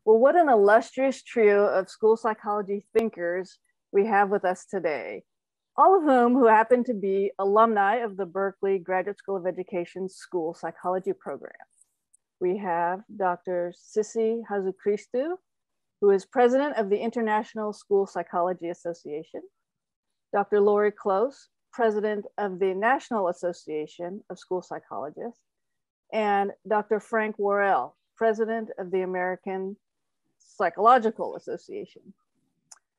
Well, what an illustrious trio of school psychology thinkers we have with us today, all of who happen to be alumni of the Berkeley Graduate School of Education School Psychology Program. We have Dr. Sissy Hatzichristou, who is president of the International School Psychology Association, Dr. Laurie Klose, president of the National Association of School Psychologists, and Dr. Frank Worrell, president of the American Psychological Association.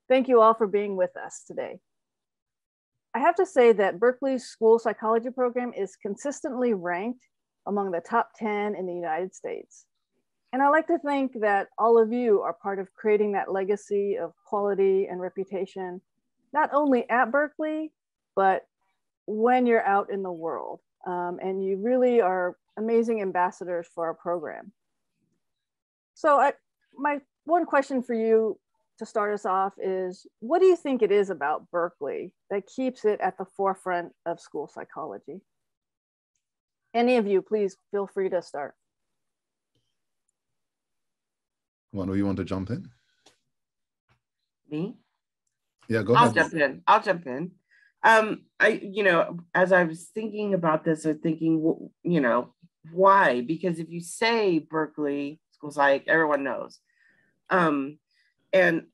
Thank you all for being with us today. I have to say that Berkeley's school psychology program is consistently ranked among the top 10 in the United States. And I like to think that all of you are part of creating that legacy of quality and reputation, not only at Berkeley, but when you're out in the world. And you really are amazing ambassadors for our program. So my one question for you to start us off is, what do you think it is about Berkeley that keeps it at the forefront of school psychology? Any of you, please feel free to start. One of you want to jump in? Me? Yeah, go ahead. I'll jump in. As I was thinking about this, I was thinking, why? Because if you say Berkeley School Psych, everyone knows. And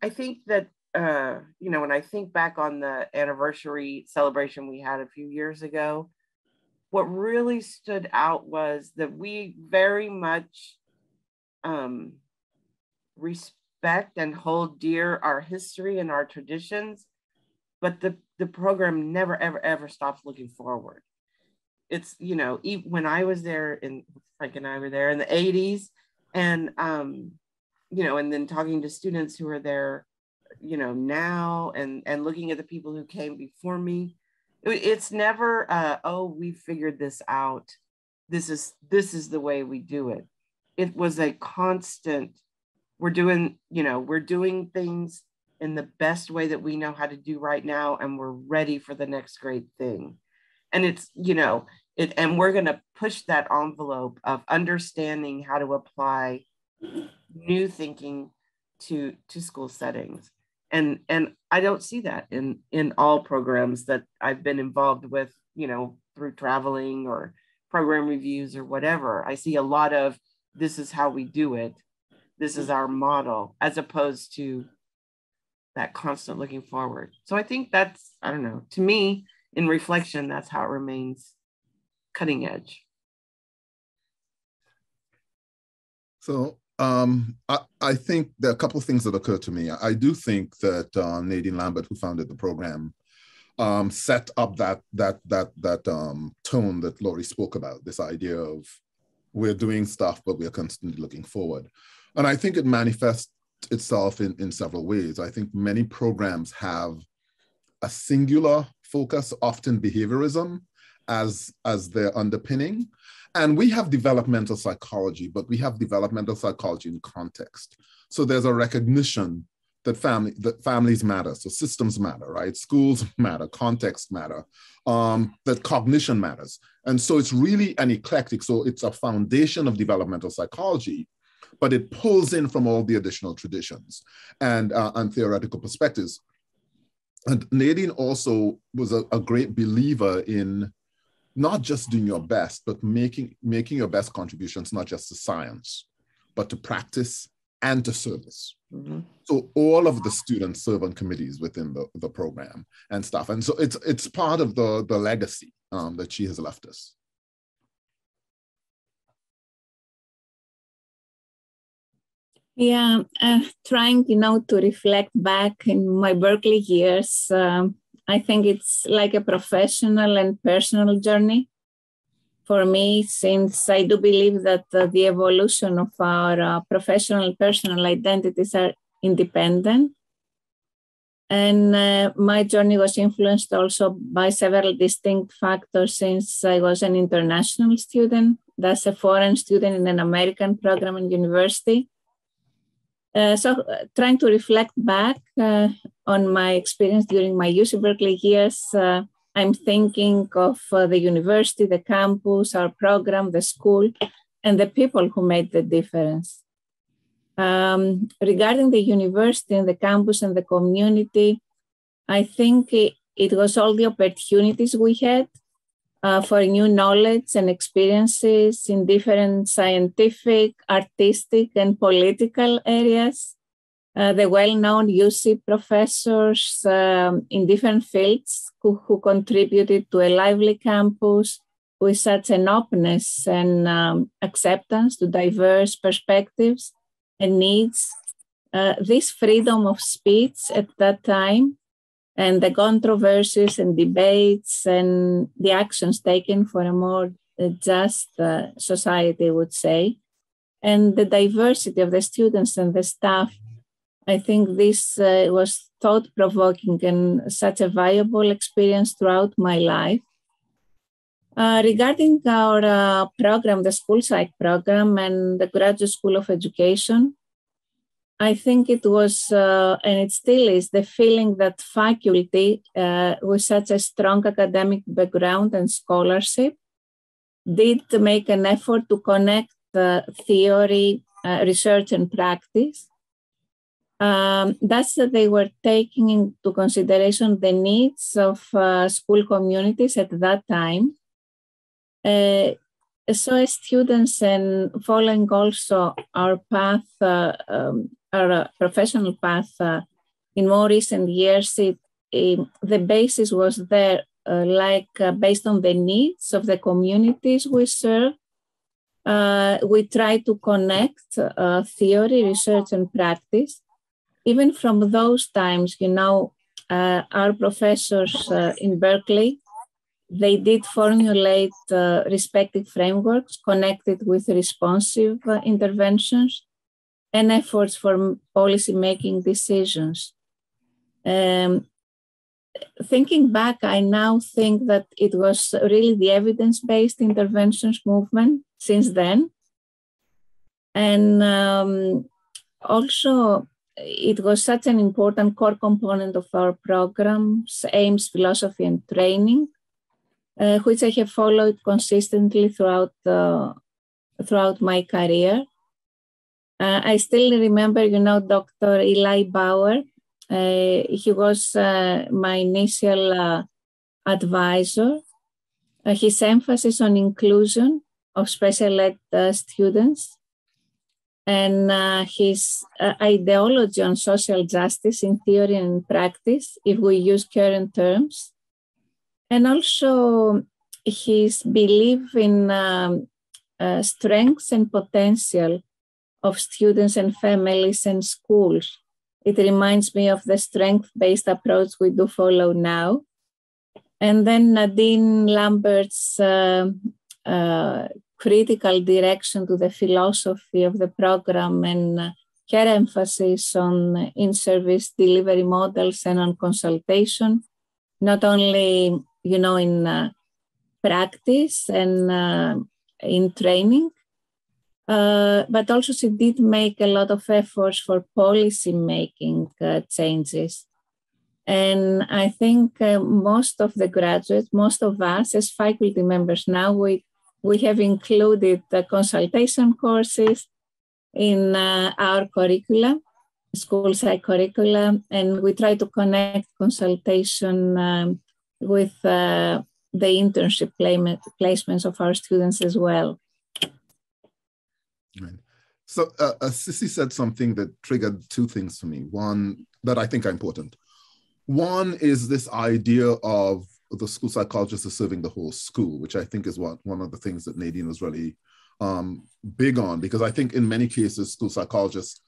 I think that, when I think back on the anniversary celebration we had a few years ago, what really stood out was that we very much respect and hold dear our history and our traditions, but the program never, ever, ever stops looking forward. It's, even when I was there, Frank and I were there in the 80s, and, and then talking to students who are there, now, and looking at the people who came before me, it's never, we figured this out. This is the way we do it. It was a constant, we're doing things in the best way that we know how to do right now, and we're ready for the next great thing. And it's, and we're going to push that envelope of understanding how to apply new thinking to school settings. And I don't see that in all programs that I've been involved with, through traveling or program reviews or whatever. I see a lot of, this is how we do it. This is our model, as opposed to that constant looking forward. So I think that's, I don't know, to me, in reflection, that's how it remains cutting edge. So I think there are a couple of things that occur to me. I do think that Nadine Lambert, who founded the program, set up that tone that Laurie spoke about, this idea of we're doing stuff, but we're constantly looking forward. And I think it manifests itself in several ways. I think many programs have a singular focus, often behaviorism, as their underpinning. And we have developmental psychology, but we have developmental psychology in context. So there's a recognition that families matter, so systems matter, right? Schools matter, context matter, that cognition matters. And so it's really an eclectic, so it's a foundation of developmental psychology, but it pulls in from all the additional traditions and theoretical perspectives. And Nadine also was a great believer in not just doing your best, but making your best contributions, not just to science, but to practice and to service. Mm-hmm. So all of the students serve on committees within the program and stuff. And so it's part of the legacy that she has left us. Yeah, trying, to reflect back in my Berkeley years, I think it's like a professional and personal journey for me, since I do believe that the evolution of our professional personal identities are independent. And my journey was influenced also by several distinct factors, since I was an international student, that's a foreign student in an American program in university. So trying to reflect back on my experience during my UC Berkeley years, I'm thinking of the university, the campus, our program, the school, and the people who made the difference. Regarding the university and the campus and the community, I think it was all the opportunities we had for new knowledge and experiences in different scientific, artistic, and political areas. The well-known UC professors in different fields who contributed to a lively campus with such an openness and acceptance to diverse perspectives and needs. This freedom of speech at that time and the controversies and debates and the actions taken for a more just society, I would say, and the diversity of the students and the staff. I think this was thought-provoking and such a valuable experience throughout my life. Regarding our program, the School Psych program and the Graduate School of Education, I think it was, and it still is, the feeling that faculty with such a strong academic background and scholarship did make an effort to connect theory, research, and practice. That's that they were taking into consideration the needs of school communities at that time. So as students and following also our path, our professional path in more recent years, the basis was there, based on the needs of the communities we serve. We try to connect theory, research, and practice. Even from those times, our professors in Berkeley, they did formulate respective frameworks connected with responsive interventions and efforts for policy-making decisions. Thinking back, I now think that it was really the evidence-based interventions movement since then. And also, it was such an important core component of our program's aims, philosophy, and training, which I have followed consistently throughout my career. I still remember, Dr. Eli Bauer. He was my initial advisor. His emphasis on inclusion of special ed students and his ideology on social justice in theory and practice, if we use current terms, and also his belief in strengths and potential of students and families and schools. It reminds me of the strength-based approach we do follow now. And then Nadine Lambert's critical direction to the philosophy of the program and her emphasis on in-service delivery models and on consultation, not only, in practice and in training, but also she did make a lot of efforts for policy-making changes. And I think most of the graduates, most of us as faculty members now, we have included the consultation courses in our curricula, school psych curricula, and we try to connect consultation with the internship placements of our students as well. Right. So Sissy said something that triggered two things for me. One that I think are important. One is this idea of the school psychologist is serving the whole school, which I think is one of the things that Nadine was really big on, because I think in many cases, school psychologists,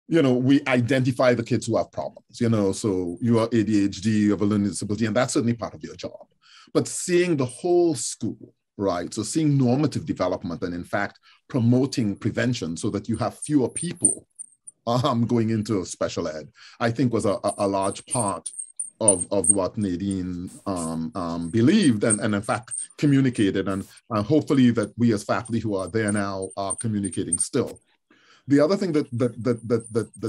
we identify the kids who have problems, so you are ADHD, you have a learning disability, and that's certainly part of your job. But seeing the whole school, right? So seeing normative development and in fact, promoting prevention so that you have fewer people going into special ed, I think was a large part of what Nadine believed and in fact communicated, and hopefully that we as faculty who are there now are communicating still. The other thing that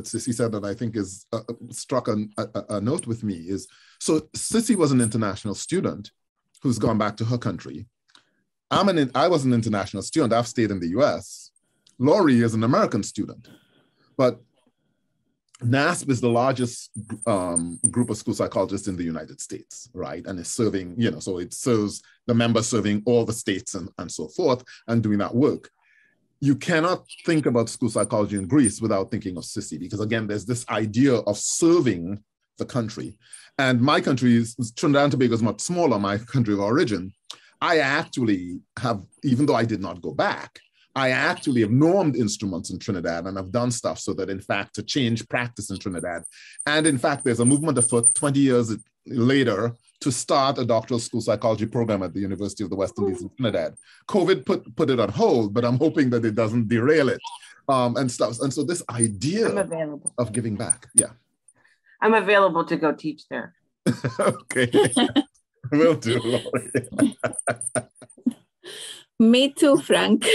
Sissy said that I think is struck a note with me is, so Sissy was an international student who's gone back to her country. I was an international student. I've stayed in the US. Laurie is an American student. But NASP is the largest group of school psychologists in the United States, right? And it's serving, so it serves the members serving all the states and so forth and doing that work. You cannot think about school psychology in Greece without thinking of Sissy, because again, there's this idea of serving the country. And my country is, Trinidad and Tobago is much smaller, my country of origin. I actually have, even though I did not go back, I actually have normed instruments in Trinidad and have done stuff so that, in fact, to change practice in Trinidad. And in fact, there's a movement afoot 20 years later to start a doctoral school psychology program at the University of the West Indies in Trinidad. COVID put it on hold, but I'm hoping that it doesn't derail it and stuff. And so this idea of giving back, yeah. I'm available to go teach there. Okay, will do, Laurie. Me too, Frank.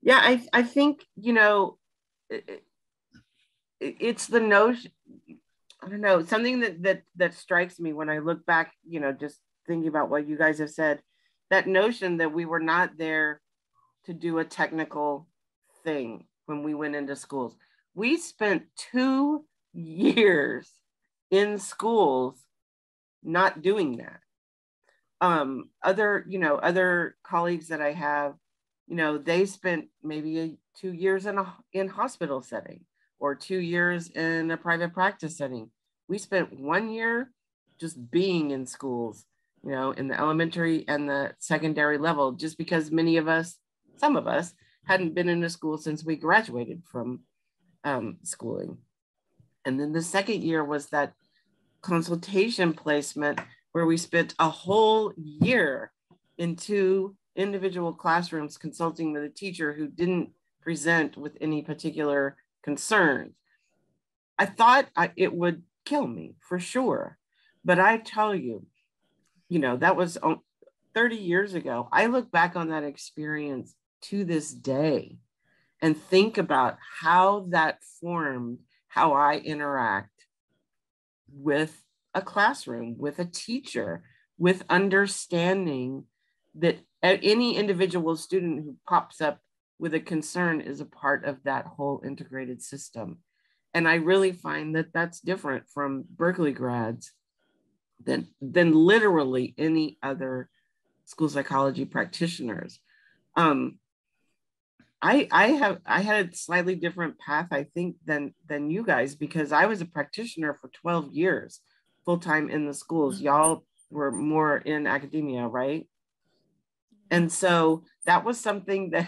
Yeah, I think, it's the notion, I don't know, something that strikes me when I look back, just thinking about what you guys have said, that notion that we were not there to do a technical thing when we went into schools. We spent 2 years in schools not doing that. Other colleagues that I have, they spent maybe 2 years in hospital setting or 2 years in a private practice setting. We spent 1 year just being in schools, in the elementary and the secondary level, just because some of us hadn't been in a school since we graduated from schooling. And then the second year was that consultation placement where we spent a whole year in 2 individual classrooms consulting with a teacher who didn't present with any particular concerns. I thought it would kill me for sure. But I tell you, that was 30 years ago. I look back on that experience to this day and think about how that formed how I interact with a classroom, with a teacher, with understanding that any individual student who pops up with a concern is a part of that whole integrated system. And I really find that that's different from Berkeley grads than literally any other school psychology practitioners. I had a slightly different path, I think, than you guys, because I was a practitioner for 12 years, full-time in the schools. Y'all were more in academia, right? And so that was something that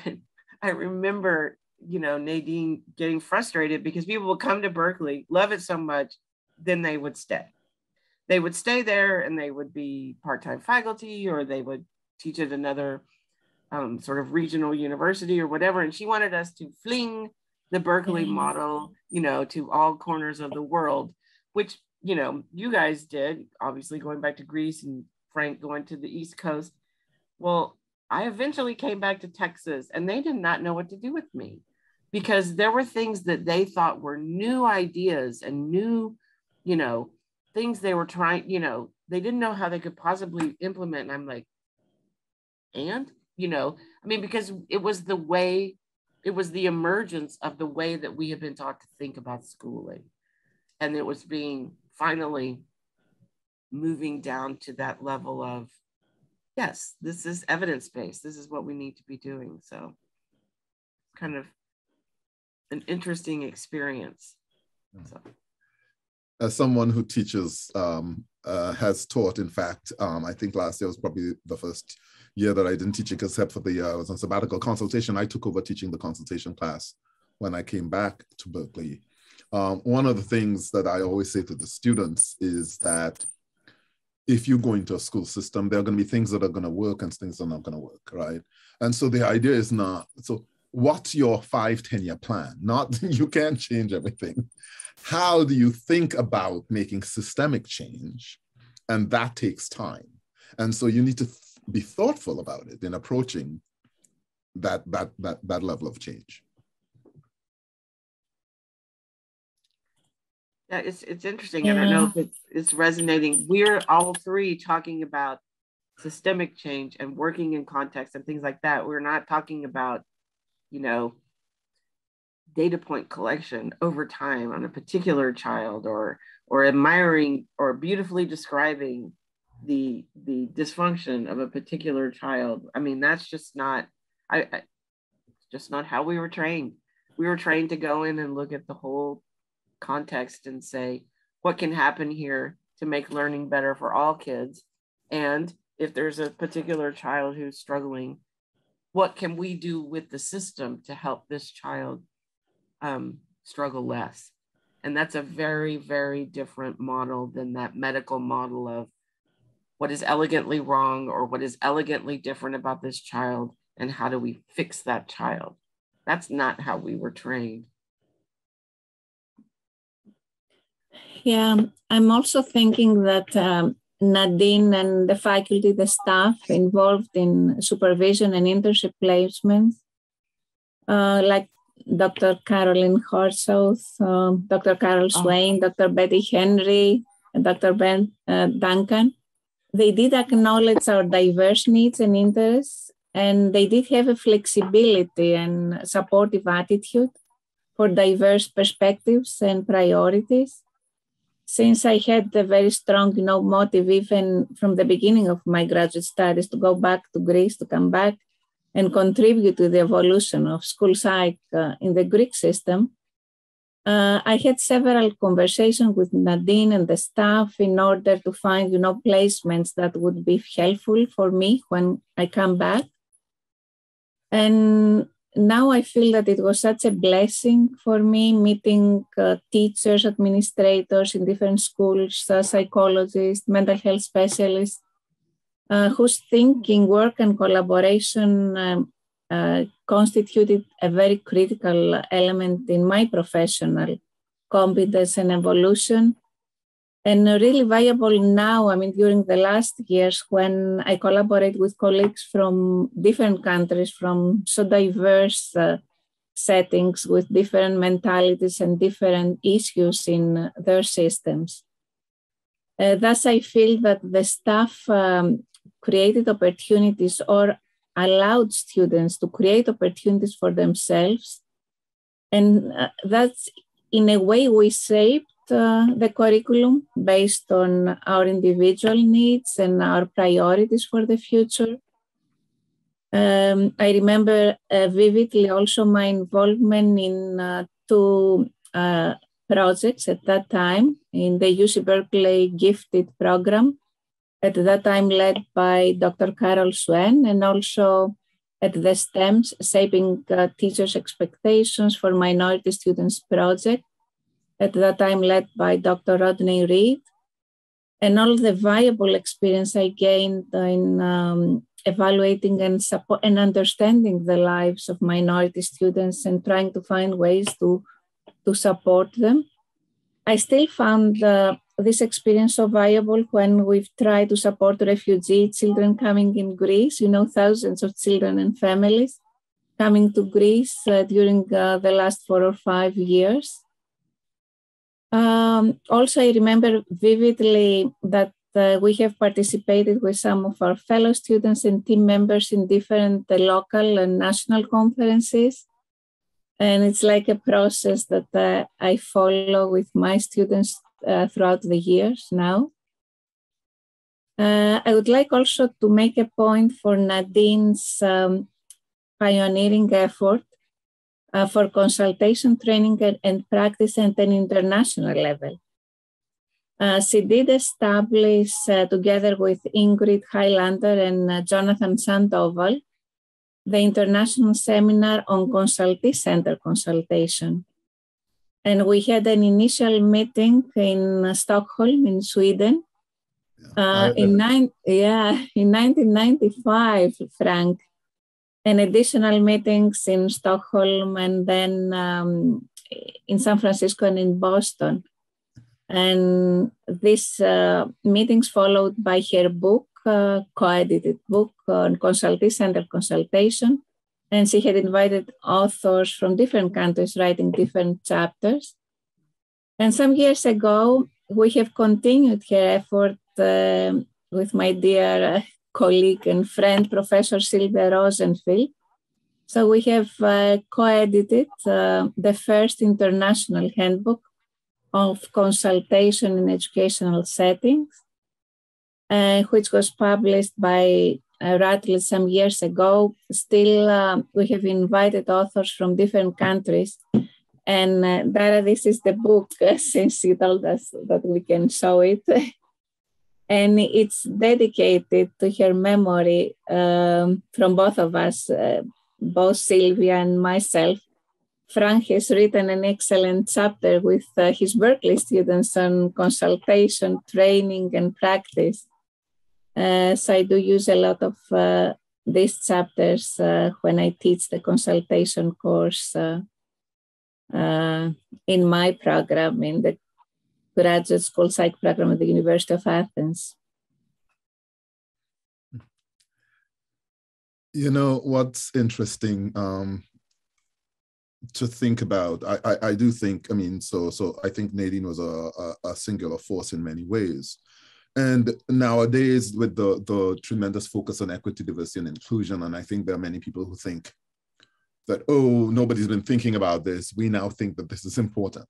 I remember, Nadine getting frustrated because people would come to Berkeley, love it so much, then they would stay. They would stay there and they would be part-time faculty, or they would teach at another sort of regional university or whatever. And she wanted us to fling the Berkeley model, to all corners of the world, which, you guys did, obviously going back to Greece and Frank going to the East Coast. Well, I eventually came back to Texas and they did not know what to do with me because there were things that they thought were new ideas and new, things they were trying, they didn't know how they could possibly implement. And I'm like, because it was the emergence of the way that we have been taught to think about schooling. And it was finally moving down to that level of, yes, this is evidence-based. This is what we need to be doing. So kind of an interesting experience. So. As someone who teaches, has taught, in fact, I think last year was probably the first year that I didn't teach it, except for the year I was on sabbatical consultation. I took over teaching the consultation class when I came back to Berkeley. One of the things that I always say to the students is that if you go into a school system, there are going to be things that are going to work and things that are not going to work, right? And so the idea is what's your 5-10-year plan? Not, you can't change everything. How do you think about making systemic change? And that takes time. And so you need to be thoughtful about it in approaching that level of change. Yeah, it's interesting. I don't know if it's resonating. We're all three talking about systemic change and working in context and things like that. We're not talking about data point collection over time on a particular child, or admiring or beautifully describing the dysfunction of a particular child. I mean, that's just not, just not how we were trained. We were trained to go in and look at the whole context and say, what can happen here to make learning better for all kids? And if there's a particular child who's struggling, what can we do with the system to help this child struggle less? And that's a very, very different model than that medical model of what is elegantly wrong or what is elegantly different about this child, and how do we fix that child? That's not how we were trained. Yeah, I'm also thinking that Nadine and the faculty, the staff involved in supervision and internship placements, like Dr. Caroline Horsouth, Dr. Carol Swain, Dr. Betty Henry, and Dr. Ben Duncan, they did acknowledge our diverse needs and interests, and they did have a flexibility and supportive attitude for diverse perspectives and priorities. Since I had a very strong, motive even from the beginning of my graduate studies to go back to Greece, to come back and contribute to the evolution of school psych in the Greek system, I had several conversations with Nadine and the staff in order to find, placements that would be helpful for me when I come back. And now I feel that it was such a blessing for me meeting teachers, administrators in different schools, psychologists, mental health specialists, whose thinking, work, and collaboration constituted a very critical element in my professional competence and evolution, and really valuable now, during the last years when I collaborate with colleagues from different countries, from so diverse settings with different mentalities and different issues in their systems. Thus, I feel that the staff created opportunities or allowed students to create opportunities for themselves. And that's, in a way, we shaped the curriculum based on our individual needs and our priorities for the future. I remember vividly also my involvement in two projects at that time in the UC Berkeley Gifted program, at that time led by Dr. Carol Swain, and also at the STEMS, Shaping Teachers' Expectations for Minority Students project, at that time led by Dr. Rodney Reed, and all the valuable experience I gained in evaluating and support and understanding the lives of minority students and trying to find ways to support them. I still found this experience so valuable when we've tried to support refugee children coming in Greece, thousands of children and families coming to Greece during the last 4 or 5 years. Also, I remember vividly that we have participated with some of our fellow students and team members in different local and national conferences. And it's like a process that I follow with my students throughout the years now. I would like also to make a point for Nadine's pioneering effort for consultation, training, and practice at an international level. She did establish, together with Ingrid Highlander and Jonathan Sandoval, the International Seminar on Consultee-Centered Consultation. And we had an initial meeting in Stockholm, in Sweden, in 1995, Frank, and additional meetings in Stockholm and then in San Francisco and in Boston. And these meetings followed by her book, co-edited book on consultee-centered consultation. And she had invited authors from different countries writing different chapters. And some years ago, we have continued her effort with my dear colleague and friend, Professor Sylvia Rosenfield. So we have co-edited the first international handbook of consultation in educational settings, which was published by Rattle some years ago. Still, we have invited authors from different countries. And Dara, this is the book, since you told us that we can show it. And it's dedicated to her memory from both of us, both Sylvia and myself. Frank has written an excellent chapter with his Berkeley students on consultation, training, and practice. So I do use a lot of these chapters when I teach the consultation course in my program, in the graduate school psych program at the University of Athens. You know, what's interesting to think about, I do think, I mean, so I think Nadine was a singular force in many ways. And nowadays, with the tremendous focus on equity, diversity, and inclusion, and I think there are many people who think that, oh, nobody's been thinking about this. We now think that this is important.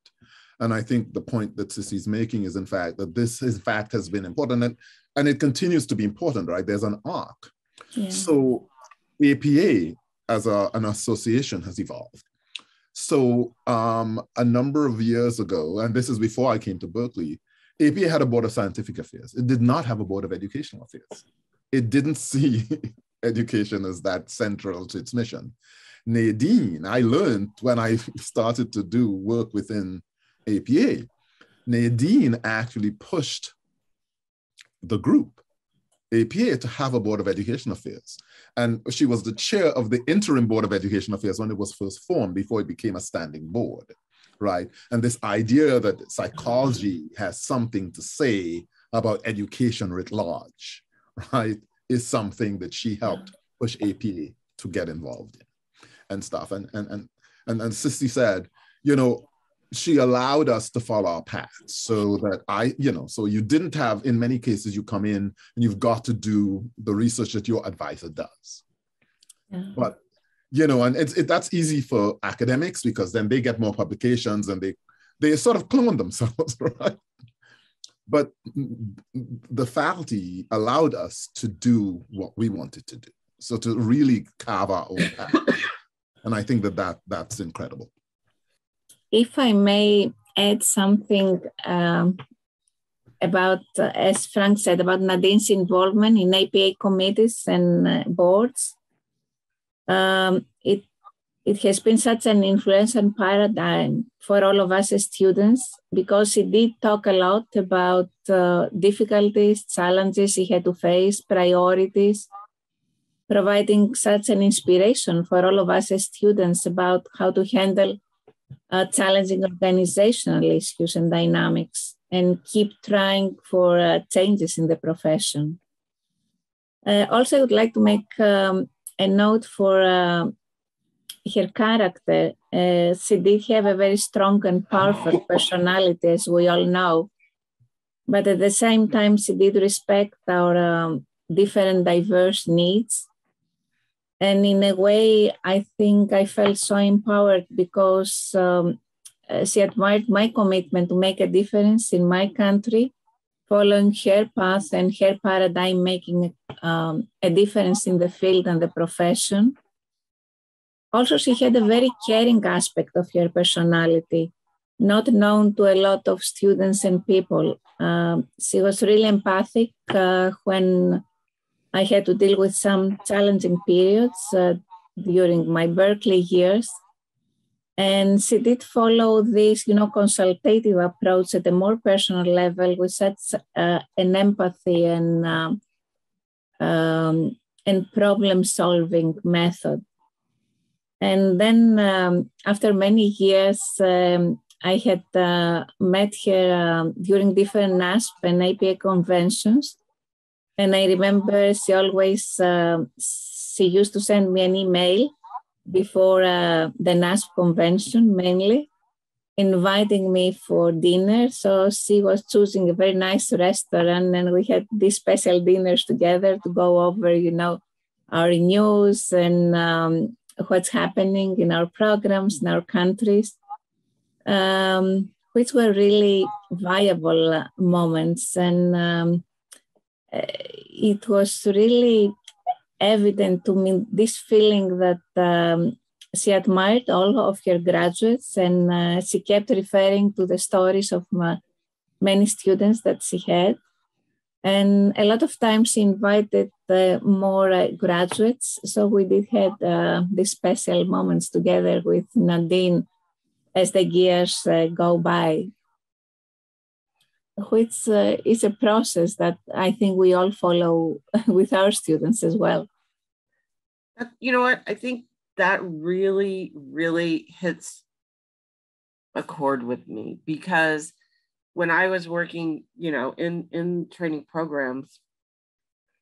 And I think the point that Sissy is making is, in fact, that this, in fact, has been important, and it continues to be important, right? There's an arc. Yeah. So APA, as an association, has evolved. So a number of years ago, and this is before I came to Berkeley, APA had a board of scientific affairs. It did not have a board of educational affairs. It didn't see education as that central to its mission. Nadine, I learned when I started to do work within APA, Nadine actually pushed the group, APA, to have a board of education affairs. And she was the chair of the interim board of education affairs when it was first formed, before it became a standing board, right? And this idea that psychology has something to say about education writ large, right, is something that she helped push APA to get involved in and stuff. And Sissy said, you know, she allowed us to follow our paths, so that so you didn't have, in many cases, you come in and you've got to do the research that your advisor does. Yeah. But, you know, and that's easy for academics, because then they get more publications and they sort of clone themselves, right? But the faculty allowed us to do what we wanted to do. So to really carve our own path. And I think that's incredible. If I may add something about, as Frank said, about Nadine's involvement in APA committees and boards, it has been such an influential paradigm for all of us as students, because he did talk a lot about difficulties, challenges he had to face, priorities, providing such an inspiration for all of us as students about how to handle challenging organizational issues and dynamics, and keep trying for changes in the profession. Also, I would like to make a note for her character. She did have a very strong and powerful personality, as we all know, but at the same time, she did respect our different diverse needs. And in a way, I think I felt so empowered, because she admired my commitment to make a difference in my country, following her path and her paradigm, making a difference in the field and the profession. Also, she had a very caring aspect of her personality, not known to a lot of students and people. She was really empathic when I had to deal with some challenging periods during my Berkeley years. And she did follow this, consultative approach at a more personal level with such an empathy and problem-solving method. And then after many years, I had met her during different NASP and APA conventions. And I remember she always, she used to send me an email before the NASP convention, mainly, inviting me for dinner. So she was choosing a very nice restaurant, and we had these special dinners together to go over, our news and what's happening in our programs, in our countries, which were really viable moments. And it was really evident to me, this feeling that she admired all of her graduates, and she kept referring to the stories of many students that she had. And a lot of times she invited more graduates. So we did have these special moments together with Nadine as the years go by, which is a process that I think we all follow with our students as well. You know what? I think that really, really hits a chord with me, because when I was working, you know, in training programs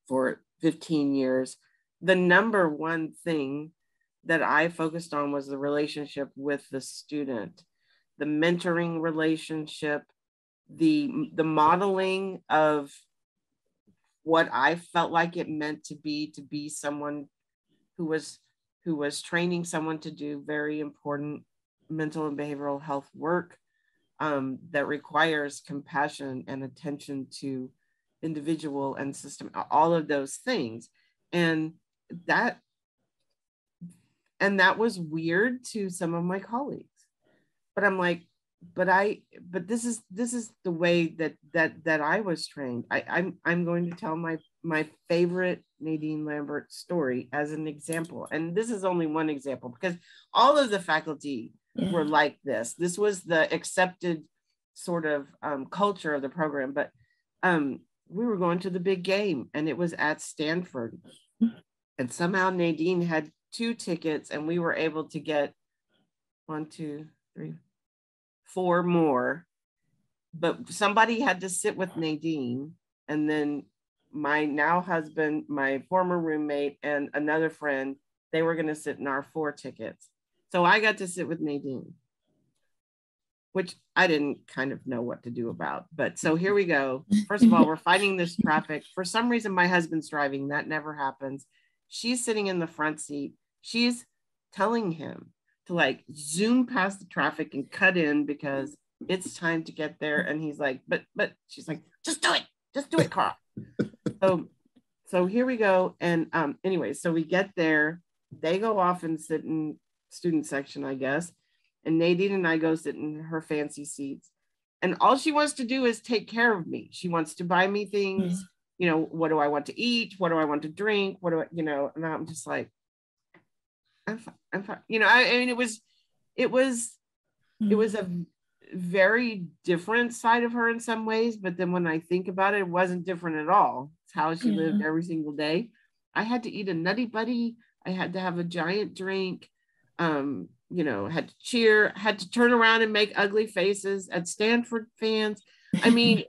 for 15 years, the number one thing that I focused on was the relationship with the student, the mentoring relationship, the modeling of what I felt like it meant to be someone who was training someone to do very important mental and behavioral health work that requires compassion and attention to individual and system, all of those things. And that was weird to some of my colleagues. But I'm like, but this is the way that I was trained. I'm going to tell my favorite Nadine Lambert story as an example. And this is only one example, because all of the faculty were like this. This was the accepted sort of culture of the program. But we were going to the big game, and it was at Stanford. And somehow Nadine had 2 tickets, and we were able to get 1, 2, 3, 4 more. But somebody had to sit with Nadine, and then my now husband, my former roommate, and another friend, they were going to sit in our 4 tickets. So I got to sit with Nadine, which I didn't kind of know what to do about. But so here we go. First of all, we're fighting this traffic. For some reason, my husband's driving. That never happens. She's sitting in the front seat. She's telling him to like zoom past the traffic and cut in because it's time to get there. And he's like, but she's like, just do it, Carl. So here we go. And anyway, so we get there. They go off and sit in student section, I guess. And Nadine and I go sit in her fancy seats. And all she wants to do is take care of me. She wants to buy me things. You know, what do I want to eat? What do I want to drink? What do I, you know, and I'm just like, I'm fine. You know, I mean, it was a very different side of her in some ways. But then when I think about it, it wasn't different at all. It's how she lived every single day. I had to eat a Nutty Buddy. I had to have a giant drink. You know, had to cheer, had to turn around and make ugly faces at Stanford fans. I mean,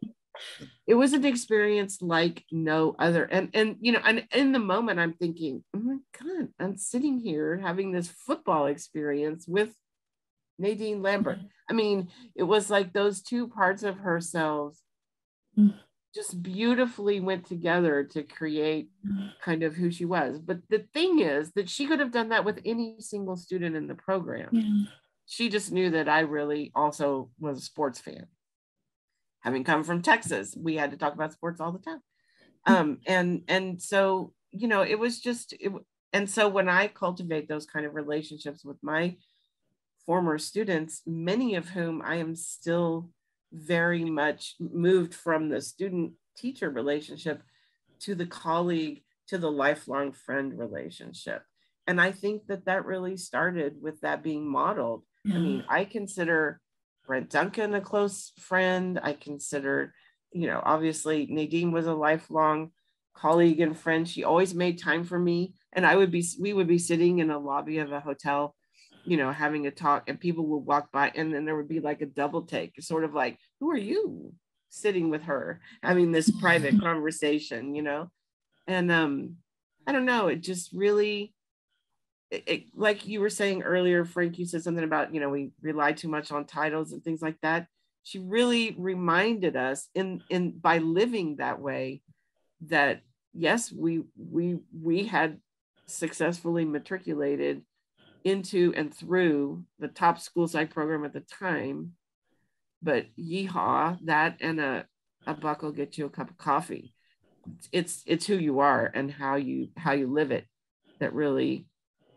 it was an experience like no other. And you know, and in the moment I'm thinking, oh my God, I'm sitting here having this football experience with Nadine Lambert. I mean, it was like those 2 parts of herself just beautifully went together to create kind of who she was. But the thing is that she could have done that with any single student in the program. She just knew that I really also was a sports fan. Having come from Texas, we had to talk about sports all the time. And so, you know, it was just, and so when I cultivate those kind of relationships with my former students, many of whom I am still very much moved from the student-teacher relationship to the colleague, to the lifelong friend relationship. And I think that really started with that being modeled. I mean, I consider Brent Duncan a close friend. I consider, you know, obviously Nadine was a lifelong colleague and friend. She always made time for me. And we would be sitting in a lobby of a hotel, you know, having a talk, and people would walk by, and then there would be like a double take, sort of like, who are you, sitting with her, having this private conversation, you know? And I don't know, it just really, like you were saying earlier, Frank, you said something about, you know, we rely too much on titles and things like that. She really reminded us by living that way that yes, we had successfully matriculated into and through the top school psych program at the time. But yeehaw, that and a buck will get you a cup of coffee. It's who you are and how you live it that really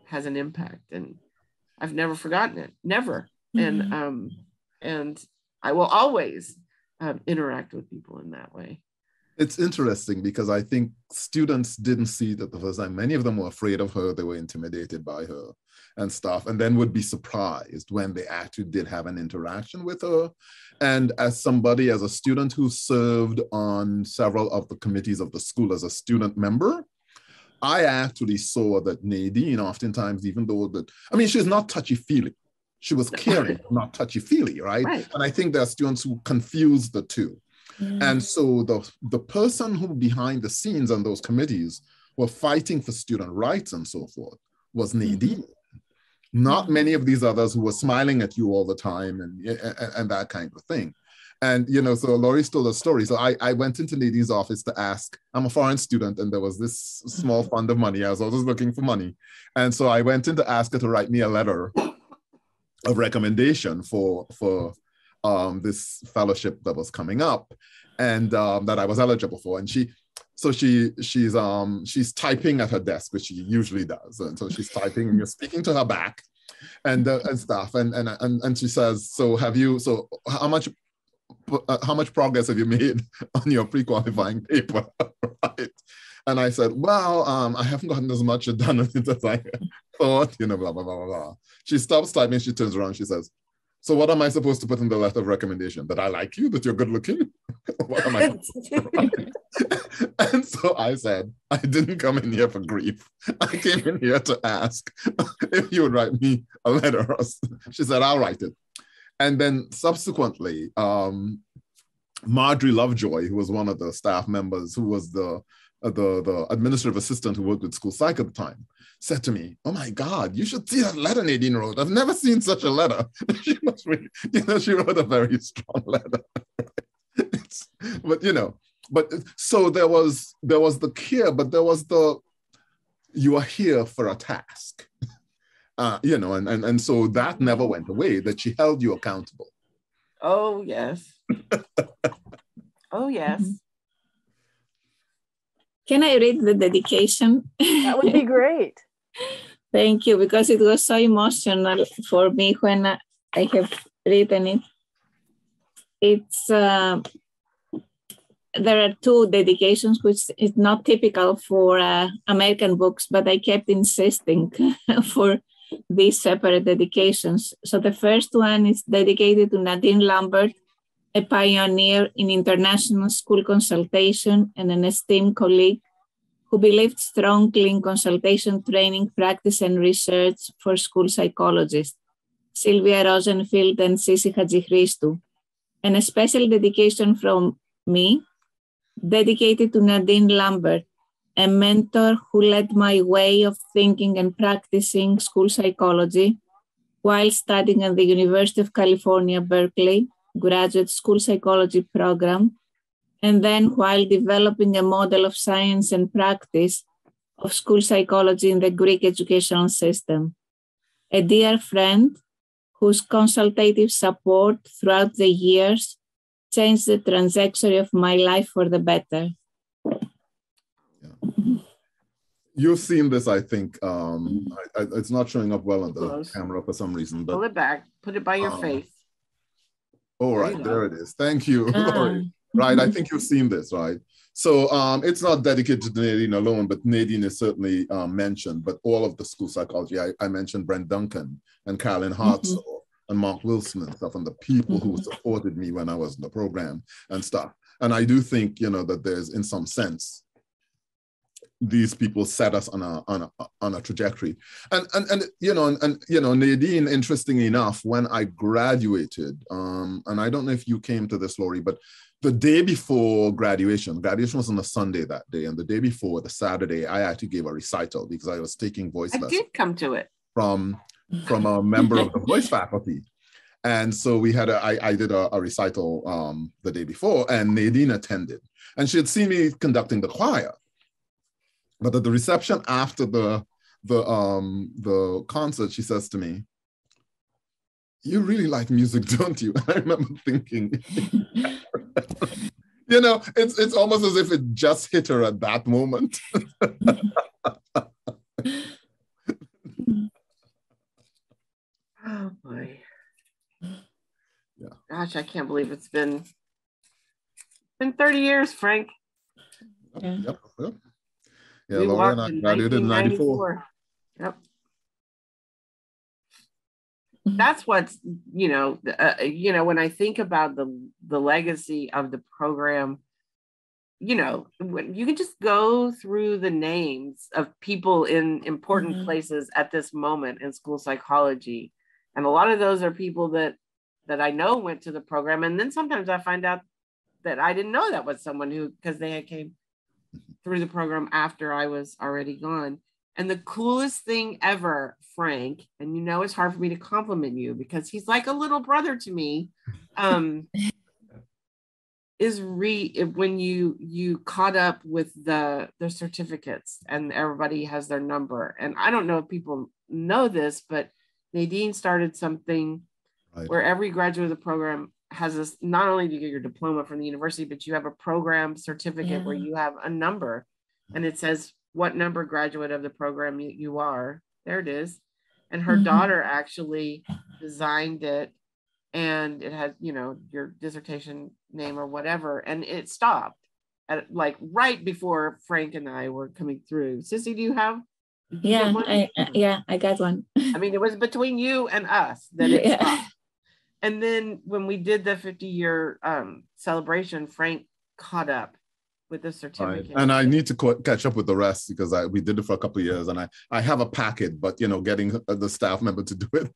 has an impact. And I've never forgotten it, never. Mm-hmm. And I will always interact with people in that way. It's interesting because I think students didn't see that the first time. Many of them were afraid of her. They were intimidated by her and stuff, and then would be surprised when they actually did have an interaction with her. And as a student who served on several of the committees of the school as a student member, I actually saw that Nadine oftentimes, even though she's not touchy-feely. She was caring, not touchy-feely, right? And I think there are students who confuse the two. And so the person who behind the scenes on those committees were fighting for student rights and so forth was Nadine. Not many of these others who were smiling at you all the time and that kind of thing. And, so Laurie told a story. So I went into Nadine's office to ask, I'm a foreign student, and there was this small fund of money. I was always looking for money. And so I went in to ask her to write me a letter of recommendation for this fellowship that was coming up and that I was eligible for. And she's typing at her desk, which she usually does. And so she's typing and you're speaking to her back and stuff. And she says, so how much progress have you made on your pre-qualifying paper? Right. And I said, well, I haven't gotten as much done as I thought, blah, blah, blah, blah, blah. She stops typing, she turns around, she says, so what am I supposed to put in the letter of recommendation? That I like you, that you're good looking? What am I And so I said, I didn't come in here for grief. I came in here to ask if you would write me a letter. She said, I'll write it. And then subsequently, Marjorie Lovejoy, who was one of the staff members, who was the administrative assistant who worked with school psych at the time, said to me, oh my God, you should see that letter Nadine wrote. I've never seen such a letter. She was really, she wrote a very strong letter. But so there was the care, but there was you are here for a task. And so that never went away, that she held you accountable. Oh, yes. Oh, yes. Can I read the dedication? That would be great. Thank you, because it was so emotional for me when I have written it. It's there are two dedications, which is not typical for American books, but I kept insisting for these separate dedications. So the first one is dedicated to Nadine Lambert, a pioneer in international school consultation and an esteemed colleague who believed strongly in consultation training, practice, and research for school psychologists, Sylvia Rosenfield and Sissy Hatzichristou. And a special dedication from me, dedicated to Nadine Lambert, a mentor who led my way of thinking and practicing school psychology while studying at the University of California, Berkeley, graduate school psychology program, and then while developing a model of science and practice of school psychology in the Greek educational system. A dear friend whose consultative support throughout the years changed the trajectory of my life for the better. Yeah. You've seen this, I think. It's not showing up well on the camera for some reason. But, pull it back, put it by your face. Oh, right, there it is. Thank you, Laurie. Right, I think you've seen this, right? So it's not dedicated to Nadine alone, but Nadine is certainly mentioned. But all of the school psychology, I mentioned Brent Duncan and Carolyn Hartzell and Mark Wilson and stuff, and the people who supported me when I was in the program and stuff. And I do think, that there's, in some sense, these people set us on a trajectory. And Nadine, interestingly enough, when I graduated, and I don't know if you came to this, Laurie, but the day before graduation was on a Sunday that day, and the day before, the Saturday, I actually gave a recital because I was taking voice lessons. I did come to it. From a member of the voice faculty. And so we had I did a recital the day before, and Nadine attended. And she had seen me conducting the choir. But at the reception after the the concert, she says to me, "You really like music, don't you?" I remember thinking, you know, it's almost as if it just hit her at that moment. Oh boy. Yeah. Gosh, I can't believe it's been 30 years, Frank. Yep. Yeah, We Laurie and walked I in graduated in 1994. Yep. That's what's, when I think about the legacy of the program, when you can just go through the names of people in important places at this moment in school psychology. And a lot of those are people that I know went to the program. And then sometimes I find out that I didn't know that was someone because they had came through the program after I was already gone. And the coolest thing ever, Frank, and it's hard for me to compliment you because he's like a little brother to me, is when you caught up with the certificates and everybody has their number. And I don't know if people know this, but Nadine started something where every graduate of the program has this, not only do you get your diploma from the university, but you have a program certificate where you have a number and it says what number graduate of the program you are. There it is. And her daughter actually designed it, and it had, your dissertation name or whatever. And it stopped at right before Frank and I were coming through. Sissy, do you have? I got one. I mean, it was between you and us that it stopped. And then when we did the 50-year celebration, Frank caught up with the certificate. Right. And I need to catch up with the rest because we did it for a couple of years, and I have a packet, but getting the staff member to do it.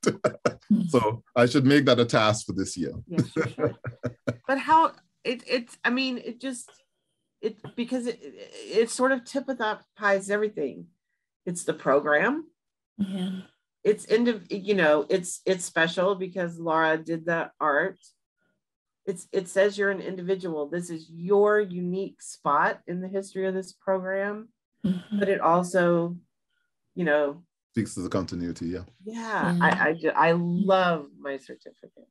So I should make that a task for this year. Yes, you should. But how because it sort of typifies everything. It's the program. Yeah. It's it's special because Laura did the art. It says you're an individual. This is your unique spot in the history of this program, but it also, speaks to the continuity. I love my certificate.